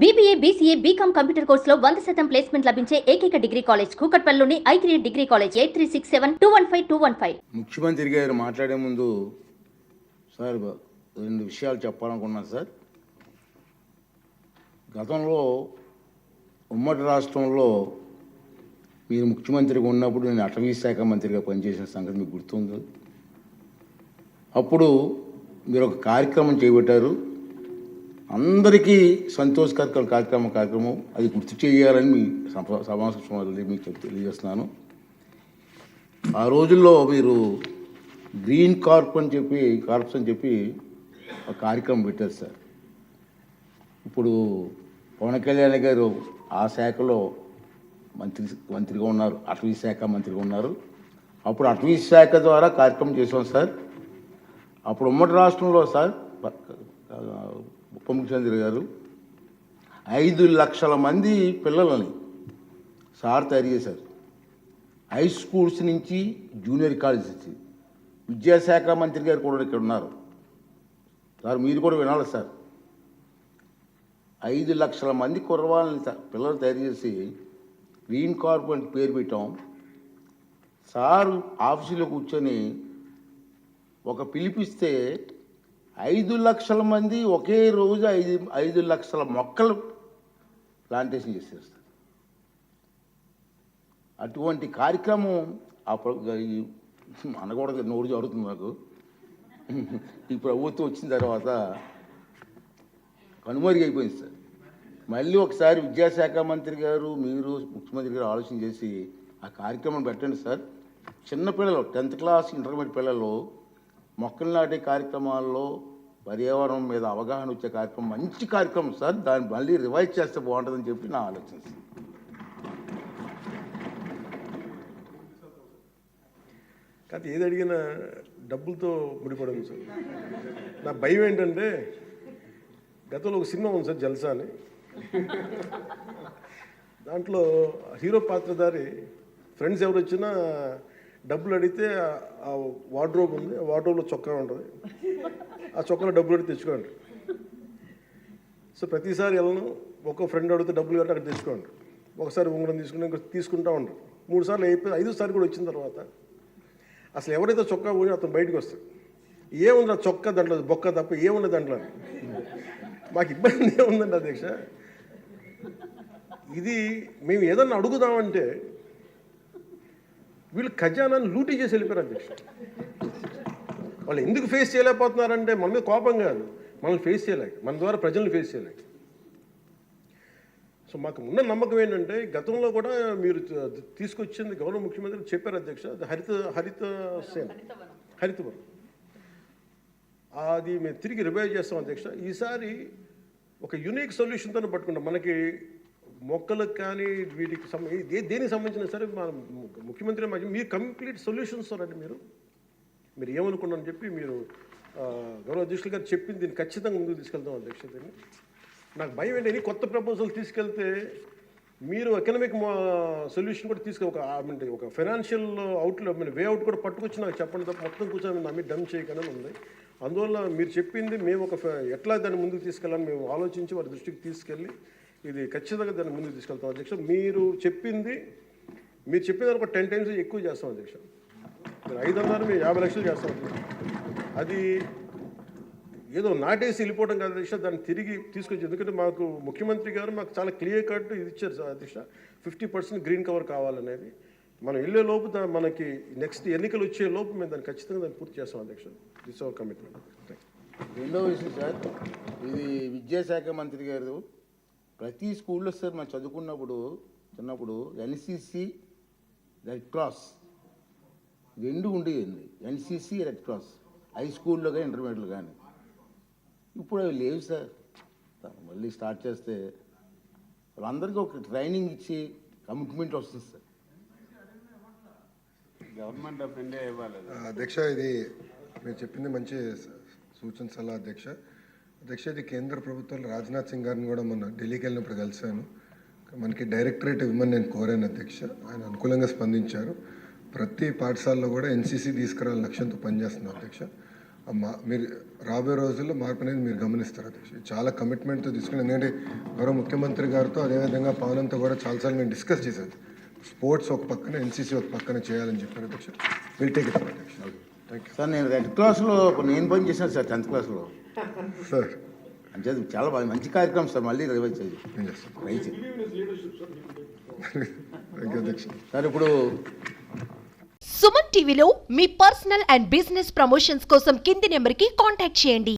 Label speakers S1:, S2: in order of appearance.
S1: BBA, BCA, BCom computer కోర్సులో 100% placement లభించే ఏకైక డిగ్రీ కాలేజ్ కూకట్పల్లిలోని I3 డిగ్రీ కాలేజ్ 8367215215.
S2: ముఖ్యమంత్రి గారు మాట్లాడే ముందు సార్ రెండు విషయాలు చెప్పాలనుకున్నాను సార్. గతంలో ఉమ్మడి రాష్ట్రంలో మీరు ముఖ్యమంత్రిగా ఉన్నప్పుడు నేను అటవీ శాఖ మంత్రిగా పనిచేసిన సంగతి మీకు గుర్తుంది. అప్పుడు మీరు ఒక కార్యక్రమం చేపట్టారు, అందరికీ సంతోషకర కార్యక్రమం అది గుర్తు చేయాలని మీ సమావేశం మీకు తెలియజేస్తున్నాను. ఆ రోజుల్లో మీరు గ్రీన్ కార్ప్స్ అని చెప్పి ఒక కార్యక్రమం పెట్టారు సార్. ఇప్పుడు పవన్ కళ్యాణ్ గారు ఆ శాఖలో మంత్రిగా ఉన్నారు, అటవీ శాఖ మంత్రిగా ఉన్నారు. అప్పుడు అటవీ శాఖ ద్వారా కార్యక్రమం చేసాం సార్. అప్పుడు ఉమ్మడి రాష్ట్రంలో సార్ ఉప ముఖ్యమంత్రి గారు 5 లక్షల మంది పిల్లలని సార్ తయారు చేశారు. హై స్కూల్స్ నుంచి జూనియర్ కాలేజ్ నుంచి. విద్యాశాఖ మంత్రి గారు కూడా ఇక్కడ ఉన్నారు సార్, మీరు కూడా వినాలి సార్. 5 లక్షల మంది కుర్రవాళ్ళని పిల్లలు తయారు చేసి గ్రీన్ కార్ప్ అని పేరు పెట్టాం. సార్ ఆఫీసులో కూర్చొని ఒక పిలిపిస్తే 5 లక్షల మంది ఒకే రోజు 5 లక్షల మొక్కలు ప్లాంటేషన్ చేసేస్తారు. అటువంటి కార్యక్రమం అనకూడదు, నోరు జరుగుతుంది నాకు. ఈ ప్రభుత్వం వచ్చిన తర్వాత కనుమరుగు అయిపోయింది సార్. మళ్ళీ ఒకసారి విద్యాశాఖ మంత్రి గారు మీరు ముఖ్యమంత్రి గారు ఆలోచన చేసి ఆ కార్యక్రమం పెట్టండి సార్. చిన్నపిల్లలు 10th క్లాస్ ఇంటర్మీడియట్ పిల్లలు మొక్కలు నాటే కార్యక్రమాల్లో పర్యావరణం మీద అవగాహన వచ్చే కార్యక్రమం మంచి కార్యక్రమం సార్. దాన్ని మళ్ళీ రివైజ్ చేస్తే బాగుంటుందని చెప్పి నా ఆలోచన సార్.
S3: కాదు, ఏది అడిగినా డబ్బులతో ముడిపడదు సార్. నా భయం ఏంటంటే గతంలో ఒక సినిమా ఉంది సార్, జల్సా అని. దాంట్లో హీరో పాత్రధారి ఫ్రెండ్స్ ఎవరు వచ్చినా డబ్బులు అడిగితే ఆ వార్డ్రోబ్ ఉంది, ఆ వార్డ్రోబ్లో చొక్కా ఉంటుంది, ఆ చొక్కాలో డబ్బులు అడిగి తెచ్చుకోండి. సో ప్రతిసారి వెళ్ళను, ఒక్కో ఫ్రెండ్ అడిగితే డబ్బులు కట్టి అక్కడ తెచ్చుకోండి. ఒకసారి ఉంగరం తీసుకుని ఇంకొక తీసుకుంటూ ఉంటారు. 3 సార్లు అయిపోయి 5వ సారి కూడా వచ్చిన తర్వాత అసలు ఎవరైతే చొక్కా పోయి అతను బయటకు వస్తాడు. ఏముంది ఆ చొక్కా దాంట్లో బొక్క తప్ప ఏముంది దాంట్లో. మాకు ఇబ్బంది ఏముందండి అధ్యక్ష, ఇది మేము ఏదన్నా అడుగుదామంటే వీళ్ళు ఖజానాన్ని లూటీ చేసి వెళ్ళిపోయారు అధ్యక్ష. వాళ్ళు ఎందుకు ఫేస్ చేయలేకపోతున్నారంటే మన మీద కోపం కాదు, మనల్ని ఫేస్ చేయలేక, మన ద్వారా ప్రజల్ని ఫేస్ చేయలేక. సో మాకు ఉన్న నమ్మకం ఏంటంటే గతంలో కూడా మీరు తీసుకొచ్చింది గౌరవ ముఖ్యమంత్రి చెప్పారు అధ్యక్ష, హరితవనం అది మేము తిరిగి రివైవ్ చేస్తాం అధ్యక్ష. ఈసారి ఒక యునిక్ సొల్యూషన్తో పట్టుకుంటాం. మనకి మొక్కలకు కానీ వీటికి దేనికి సంబంధించిన సరే మన ముఖ్యమంత్రి మీరు కంప్లీట్ సొల్యూషన్స్ అండి. మీరు ఏమనుకున్నారని చెప్పి మీరు గౌరవ అధ్యక్షులు గారు చెప్పింది దీన్ని ఖచ్చితంగా ముందుకు తీసుకెళ్తాం అధ్యక్ష. దీన్ని నాకు భయం ఏంటి, కొత్త ప్రపోజల్ తీసుకెళ్తే మీరు ఎకనామిక్ సొల్యూషన్ కూడా ఒక ఫైనాన్షియల్ వే అవుట్ కూడా పట్టుకొచ్చి నాకు చెప్పండి తప్ప మొత్తం కూర్చొని నా మీద డమ్ చేయకుండా ఉంది. అందువల్ల మీరు చెప్పింది మేము ఎట్లా దాన్ని ముందుకు తీసుకెళ్ళాలని మేము ఆలోచించి వారి దృష్టికి తీసుకెళ్ళి ఇది ఖచ్చితంగా దాన్ని ముందుకు తీసుకెళ్తాం అధ్యక్ష. మీరు చెప్పిన ఒక 10 times ఎక్కువ చేస్తాం అధ్యక్ష. మీరు 500 మేము 50 లక్షలు చేస్తాం. అది ఏదో నాటేసి వెళ్ళిపోవడం కాదు అధ్యక్ష, దాన్ని తిరిగి తీసుకొచ్చి. ఎందుకంటే మాకు ముఖ్యమంత్రి గారు మాకు చాలా క్లియర్ కట్ ఇది ఇచ్చారు సార్ అధ్యక్ష, 50% గ్రీన్ కవర్ కావాలనేది. మనం వెళ్ళే లోపు మనకి నెక్స్ట్ ఎన్నికలు వచ్చే లోపు మేము దాన్ని ఖచ్చితంగా దాన్ని పూర్తి చేస్తాం అధ్యక్ష. This our commitment.
S2: రెండవ విషయం సార్, ఇది విద్యాశాఖ మంత్రి గారు ప్రతి స్కూల్లో సార్ మనం చిన్నప్పుడు ఎన్సిసి, రెడ్ క్రాస్ 2 ఉండేయండి. ఎన్సిసి, రెడ్ క్రాస్ హై స్కూల్లో కానీ ఇంటర్మీడియట్లో కానీ. ఇప్పుడు అవి లేవు సార్. మళ్ళీ స్టార్ట్ చేస్తే వాళ్ళందరికీ ఒక ట్రైనింగ్ ఇచ్చి కమిట్మెంట్ వస్తుంది సార్.
S4: గవర్నమెంట్ ఆఫ్ ఇండియా ఇవ్వాలి
S5: అధ్యక్ష. ఇది మీరు చెప్పింది మంచి సూచన సలహా అధ్యక్ష. ఇది కేంద్ర ప్రభుత్వాలు రాజ్నాథ్ సింగ్ గారిని కూడా మొన్న ఢిల్లీకి వెళ్ళినప్పుడు కలిశాను. మనకి డైరెక్టరేట్ ఇవ్వమని నేను కోరాను అధ్యక్ష. ఆయన అనుకూలంగా స్పందించారు. ప్రతి పాఠశాలలో కూడా ఎన్సీసీ తీసుకురావాలని లక్ష్యంతో పనిచేస్తున్నాం అధ్యక్ష. మీరు రాబోయే రోజుల్లో మార్పు అనేది మీరు గమనిస్తారు అధ్యక్ష. ఇది చాలా కమిట్మెంట్తో తీసుకుని, ఎందుకంటే గౌరవ ముఖ్యమంత్రి గారితో అదేవిధంగా పవన్తో కూడా చాలాసార్లు నేను డిస్కస్ చేశాను. స్పోర్ట్స్ ఒక పక్కన, ఎన్సీసీ ఒక పక్కన చేయాలని చెప్పారు అధ్యక్ష. విల్ టేక్ ఇట్ అప్ అధ్యక్ష. థ్యాంక్ యూ
S2: సార్ నేను రెడ్ క్లాస్లో నేను పని చేశాను సార్ 10th క్లాస్లో.
S5: సార్.
S2: అంటే చాలా బాగా మంచి కార్యక్రమం సార్. మళ్ళీ రివైజ్ చేయాలి
S5: ఏం చేస్తాను.
S2: రైట్
S5: థ్యాంక్ యూ అధ్యక్ష.
S2: సార్ ఇప్పుడు
S6: సుమన్ టీవీలో మీ పర్సనల్ అండ్ బిజినెస్ ప్రమోషన్స్ కోసం కింది నెంబర్కి కాంటాక్ట్ చేయండి.